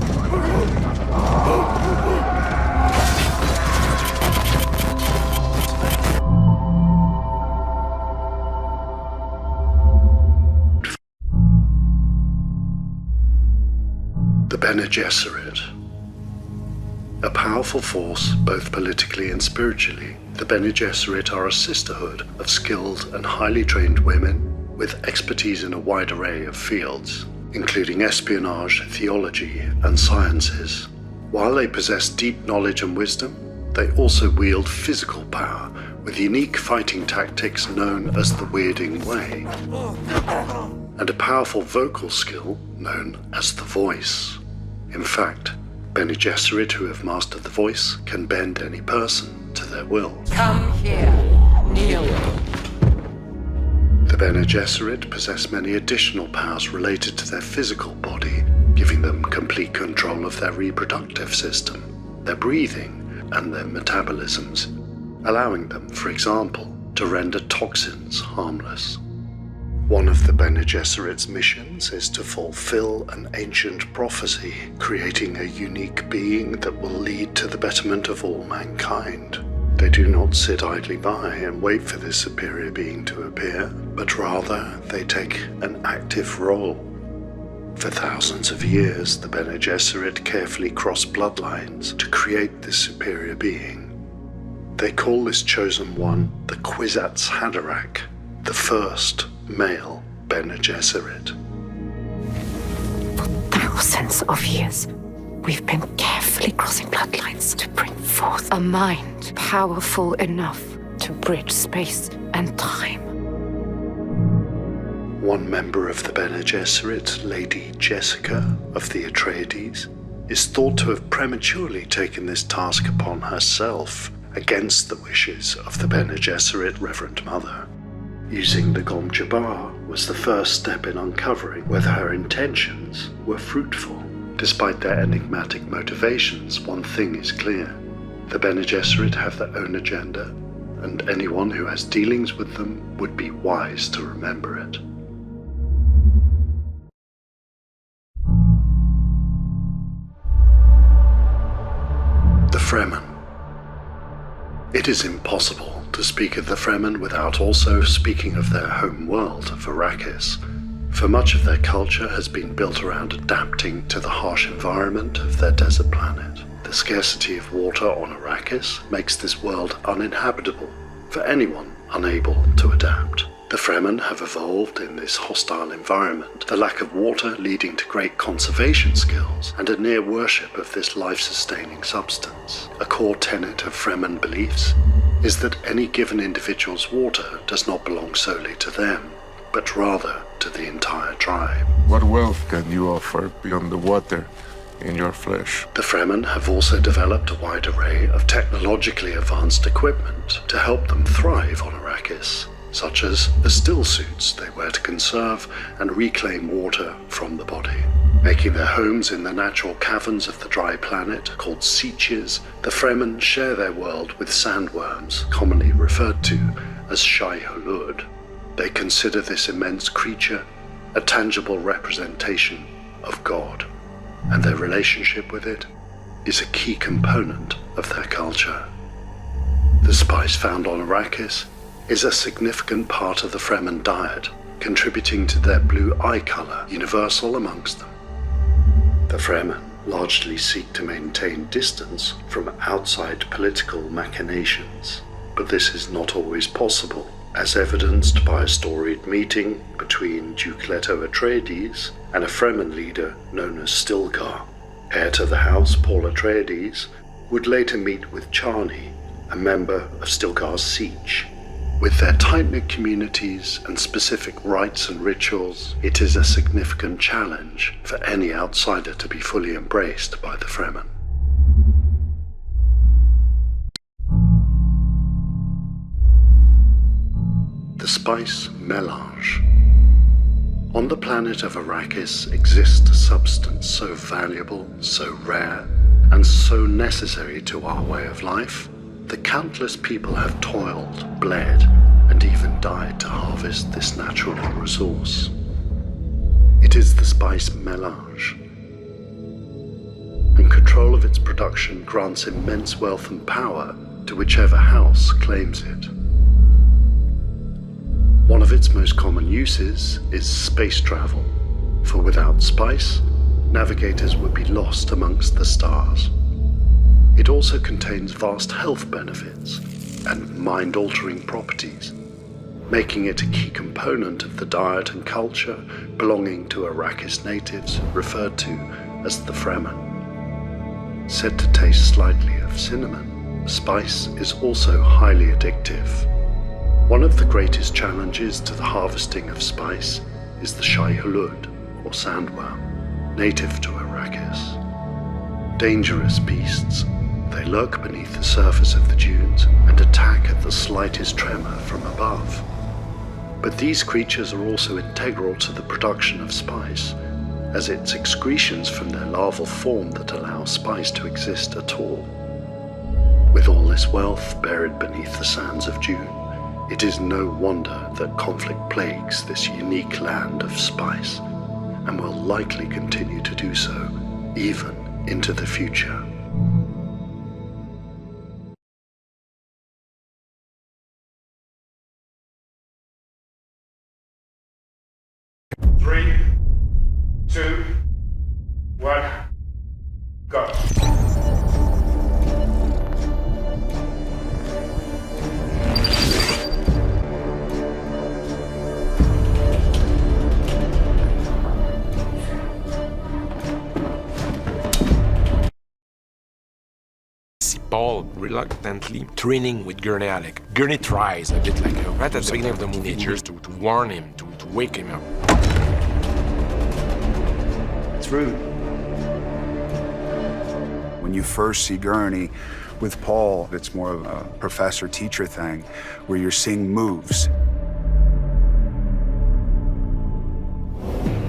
The Bene Gesserit. A powerful force, both politically and spiritually, the Bene Gesserit are a sisterhood of skilled and highly trained women with expertise in a wide array of fields, including espionage, theology, and sciences. While they possess deep knowledge and wisdom, they also wield physical power with unique fighting tactics known as the Weirding Way, and a powerful vocal skill known as the Voice. In fact, Bene Gesserit who have mastered the Voice can bend any person to their will. Come here, kneel. The Bene Gesserit possess many additional powers related to their physical body, giving them complete control of their reproductive system, their breathing, and their metabolisms, allowing them, for example, to render toxins harmless. One of the Bene Gesserit's missions is to fulfill an ancient prophecy, creating a unique being that will lead to the betterment of all mankind. They do not sit idly by and wait for this superior being to appear, but rather they take an active role. For thousands of years, the Bene Gesserit carefully cross bloodlines to create this superior being. They call this chosen one the Kwisatz Haderach, the first male Bene Gesserit. For thousands of years, we've been carefully crossing bloodlines to bring forth a mind powerful enough to bridge space and time. One member of the Bene Gesserit, Lady Jessica of the Atreides, is thought to have prematurely taken this task upon herself against the wishes of the Bene Gesserit Reverend Mother. Using the Gom Jabbar was the first step in uncovering whether her intentions were fruitful. Despite their enigmatic motivations, one thing is clear. The Bene Gesserit have their own agenda, and anyone who has dealings with them would be wise to remember it. The Fremen. It is impossible to speak of the Fremen without also speaking of their home world of Arrakis, for much of their culture has been built around adapting to the harsh environment of their desert planet. The scarcity of water on Arrakis makes this world uninhabitable for anyone unable to adapt. The Fremen have evolved in this hostile environment, the lack of water leading to great conservation skills and a near worship of this life-sustaining substance. A core tenet of Fremen beliefs is that any given individual's water does not belong solely to them, but rather to the entire tribe. What wealth can you offer beyond the water in your flesh? The Fremen have also developed a wide array of technologically advanced equipment to help them thrive on Arrakis, such as the still suits they wear to conserve and reclaim water from the body. Making their homes in the natural caverns of the dry planet, called Sieches, the Fremen share their world with sandworms, commonly referred to as Shai Hulud. They consider this immense creature a tangible representation of God, and their relationship with it is a key component of their culture. The spice found on Arrakis is a significant part of the Fremen diet, contributing to their blue eye color, universal amongst them. The Fremen largely seek to maintain distance from outside political machinations, but this is not always possible, as evidenced by a storied meeting between Duke Leto Atreides and a Fremen leader known as Stilgar. Heir to the house, Paul Atreides would later meet with Chani, a member of Stilgar's Siege. With their tight-knit communities and specific rites and rituals, it is a significant challenge for any outsider to be fully embraced by the Fremen. The spice melange. On the planet of Arrakis exists a substance so valuable, so rare, and so necessary to our way of life that countless people have toiled, bled, and even died to harvest this natural resource. It is the spice melange, and control of its production grants immense wealth and power to whichever house claims it. One of its most common uses is space travel, for without spice, navigators would be lost amongst the stars. It also contains vast health benefits and mind-altering properties. making it a key component of the diet and culture belonging to Arrakis natives, referred to as the Fremen. Said to taste slightly of cinnamon, spice is also highly addictive. One of the greatest challenges to the harvesting of spice is the Shai Hulud, or sandworm, native to Arrakis. Dangerous beasts, they lurk beneath the surface of the dunes and attack at the slightest tremor from above. But these creatures are also integral to the production of spice, as it's excretions from their larval form that allow spice to exist at all. With all this wealth buried beneath the sands of Dune, it is no wonder that conflict plagues this unique land of spice, and will likely continue to do so, even into the future. Three, 2, 1, go. Paul reluctantly training with Gurney Halleck. Gurney tries a bit like right at the beginning of the movie to warn him, to wake him up. It's rude. When you first see Gurney with Paul, it's more of a professor-teacher thing, where you're seeing moves.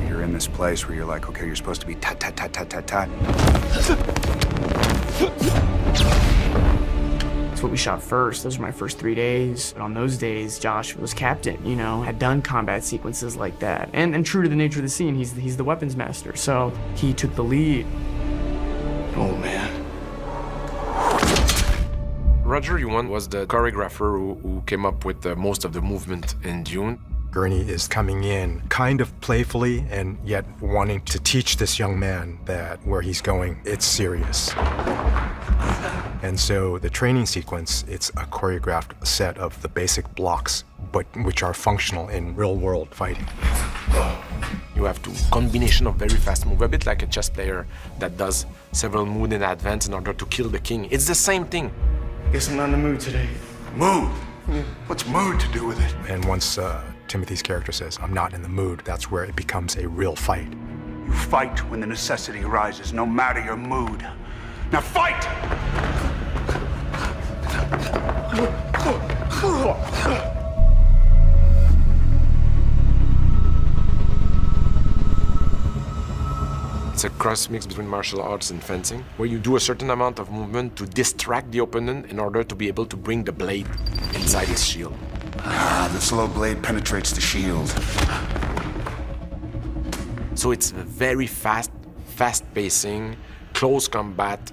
You're in this place where you're like, okay, you're supposed to be tat, tat, tat, tat, tat, tat. That's what we shot first. Those were my first 3 days. And on those days, Josh was captain, you know, had done combat sequences like that. And true to the nature of the scene, he's the weapons master. So he took the lead. Oh, man. Roger Yuan was the choreographer who came up with most of the movement in Dune. Gurney is coming in kind of playfully and yet wanting to teach this young man that where he's going, it's serious. And so the training sequence, it's a choreographed set of the basic blocks, but which are functional in real-world fighting. You have to combination of very fast move, a bit like a chess player that does several moves in advance in order to kill the king. It's the same thing. Guess I'm not in the mood today. Mood? What's mood to do with it? And once Timothy's character says, I'm not in the mood, that's where it becomes a real fight. You fight when the necessity arises, no matter your mood. Now fight! It's a cross mix between martial arts and fencing, where you do a certain amount of movement to distract the opponent in order to be able to bring the blade inside his shield. The slow blade penetrates the shield. So it's very fast pacing, close combat,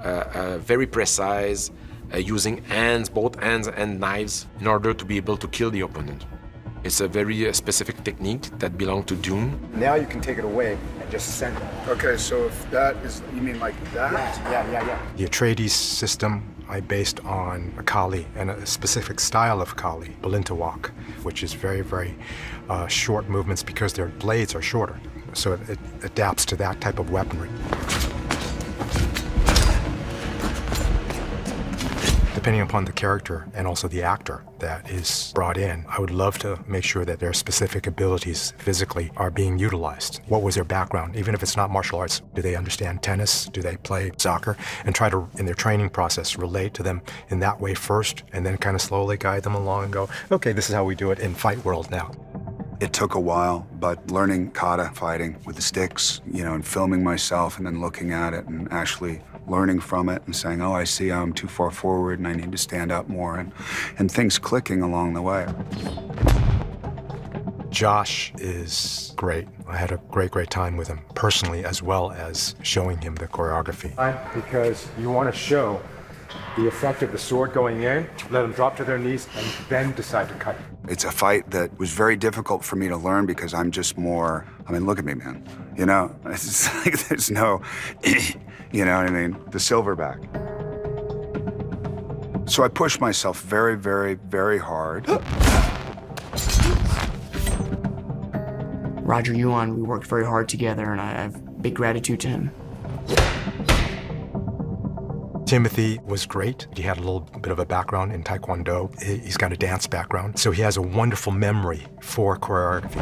very precise, using hands, both hands and knives, in order to be able to kill the opponent. It's a very specific technique that belongs to Dune. Now you can take it away and just send it. Okay, so if that is, you mean like that? Yeah. The Atreides system I based on a Kali and a specific style of Kali, Balintawak, which is very, very short movements because their blades are shorter. So it adapts to that type of weaponry. Depending upon the character and also the actor that is brought in, I would love to make sure that their specific abilities physically are being utilized. What was their background? Even if it's not martial arts, do they understand tennis? Do they play soccer? And try to, in their training process, relate to them in that way first, and then kind of slowly guide them along and go, okay, this is how we do it in fight world now. It took a while, but learning kata fighting with the sticks, you know, and filming myself and then looking at it and actually learning from it and saying, oh, I see I'm too far forward and I need to stand up more, and things clicking along the way. Josh is great. I had a great time with him personally, as well as showing him the choreography. Because you want to show the effect of the sword going in, let them drop to their knees, and then decide to cut. It's a fight that was very difficult for me to learn because I'm just more, I mean, look at me, man. You know, it's like there's no, you know what I mean? The silverback. So I pushed myself very, very, very hard. Roger Yuan, we worked very hard together, and I have big gratitude to him. Timothy was great. He had a little bit of a background in Taekwondo. He's got a dance background, so he has a wonderful memory for choreography.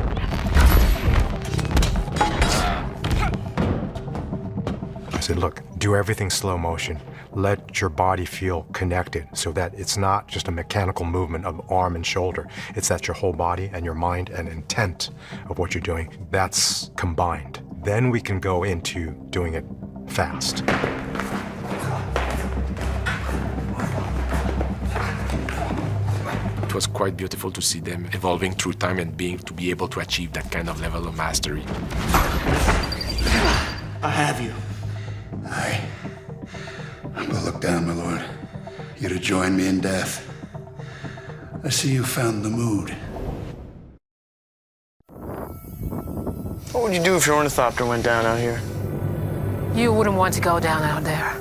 I said, look, do everything slow motion. Let your body feel connected so that it's not just a mechanical movement of arm and shoulder. It's that your whole body and your mind and intent of what you're doing, that's combined. Then we can go into doing it fast. It was quite beautiful to see them evolving through time and to be able to achieve that kind of level of mastery. I have you. Aye. But look down, my lord. You're to join me in death. I see you found the mood. What would you do if your ornithopter went down out here? You wouldn't want to go down out there.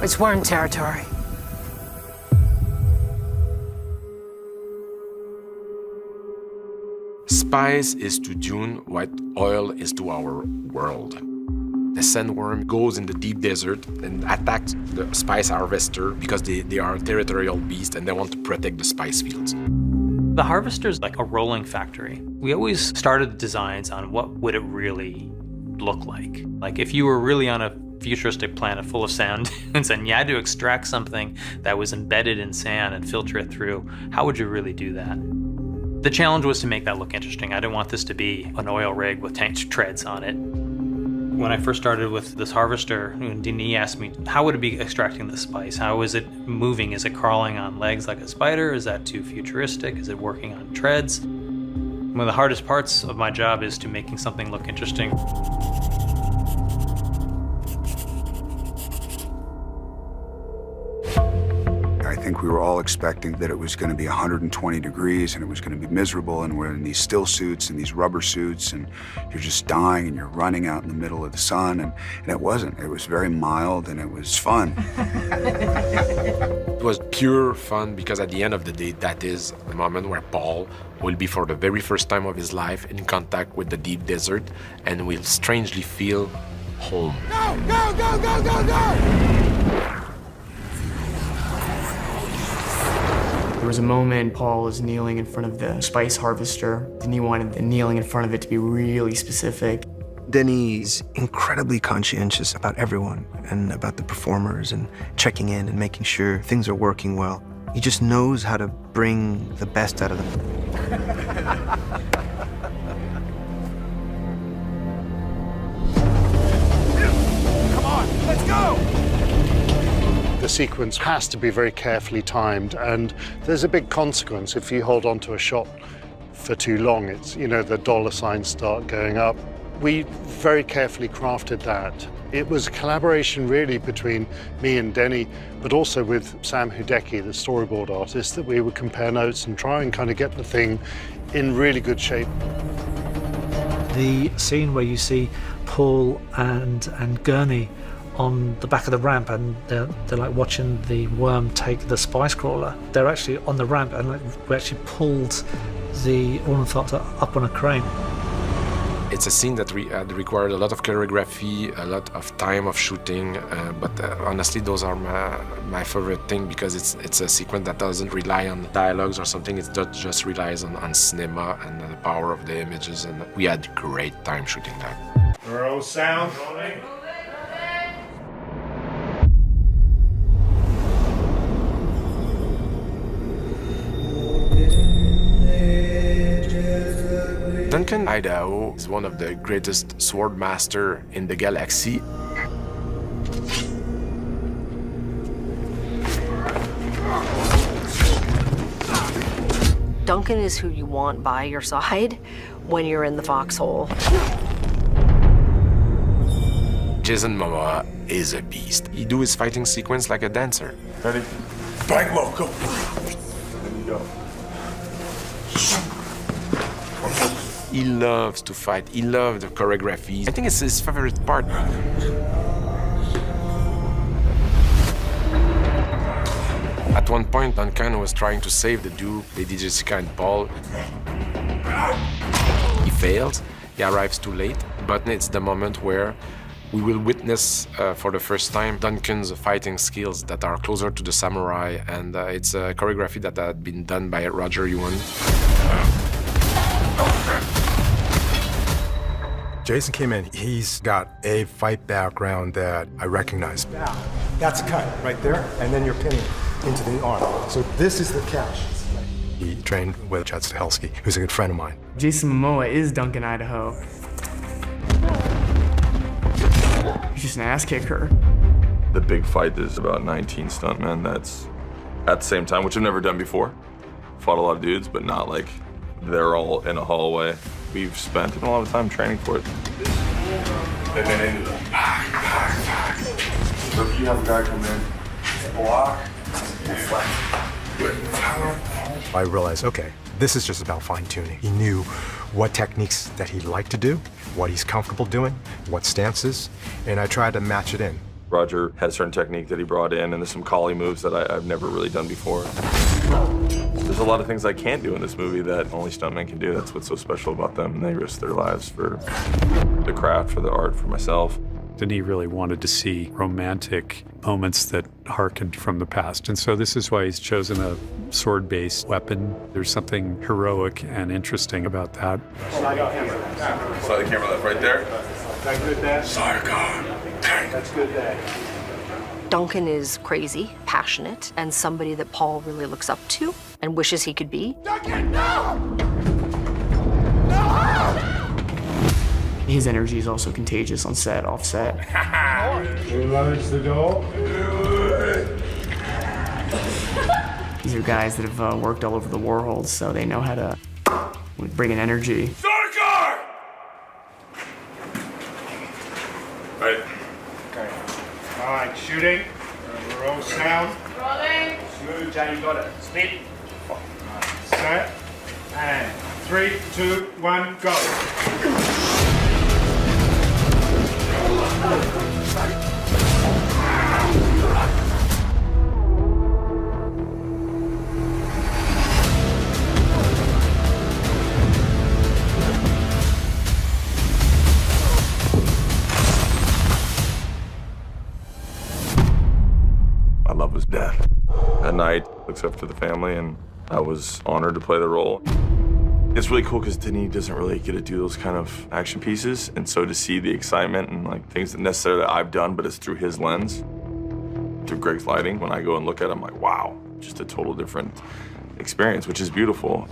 It's worm territory. Spice is to Dune what oil is to our world. The sandworm goes in the deep desert and attacks the spice harvester because they are a territorial beast and they want to protect the spice fields. The harvester's like a rolling factory. We always started designs on what would it really look like. Like if you were really on a futuristic planet full of sand and you had to extract something that was embedded in sand and filter it through, how would you really do that? The challenge was to make that look interesting. I didn't want this to be an oil rig with tank treads on it. When I first started with this harvester, Denis asked me, how would it be extracting the spice? How is it moving? Is it crawling on legs like a spider? Is that too futuristic? Is it working on treads? One of the hardest parts of my job is to making something look interesting. I think we were all expecting that it was going to be 120 degrees and it was going to be miserable, and we're in these still suits and these rubber suits and you're just dying and you're running out in the middle of the sun, and it wasn't. It was very mild and it was fun. It was pure fun because at the end of the day, that is the moment where Paul will be for the very first time of his life in contact with the deep desert and will strangely feel home. Go, go, go, go, go, go! There was a moment Paul was kneeling in front of the spice harvester, and he wanted the kneeling in front of it to be really specific. Denis is incredibly conscientious about everyone and about the performers and checking in and making sure things are working well. He just knows how to bring the best out of them. Come on, let's go! The sequence has to be very carefully timed, and there's a big consequence if you hold on to a shot for too long. It's, you know, the dollar signs start going up. We very carefully crafted that. It was a collaboration really between me and Denis, but also with Sam Hudecki, the storyboard artist, that we would compare notes and try and kind of get the thing in really good shape. The scene where you see Paul and Gurney on the back of the ramp, and they're like watching the worm take the spice crawler. They're actually on the ramp, and we actually pulled the ornithopter up on a crane. It's a scene that required a lot of choreography, a lot of time of shooting, but honestly, those are my favorite thing because it's a sequence that doesn't rely on dialogues or something. It just relies on cinema and the power of the images, and we had great time shooting that. Roll sound. Rolling. Duncan Idaho is one of the greatest sword master in the galaxy. Duncan is who you want by your side when you're in the foxhole. Jason Momoa is a beast. He do his fighting sequence like a dancer. Ready? Bang low, go. There you go. He loves to fight. He loves the choreography. I think it's his favorite part. At one point, Duncan was trying to save the Duke, Lady Jessica and Paul. He fails, he arrives too late, but it's the moment where we will witness for the first time Duncan's fighting skills that are closer to the samurai, and it's a choreography that had been done by Roger Ewan. Jason came in, he's got a fight background that I recognize. Now, that's a cut right there, and then you're pinning into the arm. So this is the catch. He trained with Chad Stahelski, who's a good friend of mine. Jason Momoa is Duncan Idaho. He's just an ass kicker. The big fight is about 19 stuntmen. That's at the same time, which I've never done before. Fought a lot of dudes, but not like they're all in a hallway. We've spent a lot of time training for it. And then into the So if you have a guy come in, block, I realized, okay, this is just about fine-tuning. He knew what techniques that he liked to do, what he's comfortable doing, what stances, and I tried to match it in. Roger had a certain technique that he brought in, and there's some collie moves that I've never really done before. There's a lot of things I can't do in this movie that only stuntmen can do. That's what's so special about them, and they risk their lives for the craft, for the art, for myself. Denis really wanted to see romantic moments that harkened from the past. And so this is why he's chosen a sword-based weapon. There's something heroic and interesting about that. Slide the camera left right there. That good there? Sorry, God. That's good there. Duncan is crazy, passionate, and somebody that Paul really looks up to and wishes he could be. Duncan, no! His energy is also contagious on set, off set. Close the door. These are guys that have worked all over the world, so they know how to bring in energy. Right. Okay. All right, shooting. Roll sound. Rolling. Smooth, Jay, you got it. Speed. Right. Set. And 3, 2, 1, go. My love was death. At night, looks after the family, and I was honored to play the role. It's really cool because Denis doesn't really get to do those kind of action pieces, and so to see the excitement and like things that necessarily I've done, but it's through his lens, through Greg's lighting, when I go and look at it, I'm like, wow, just a total different experience, which is beautiful.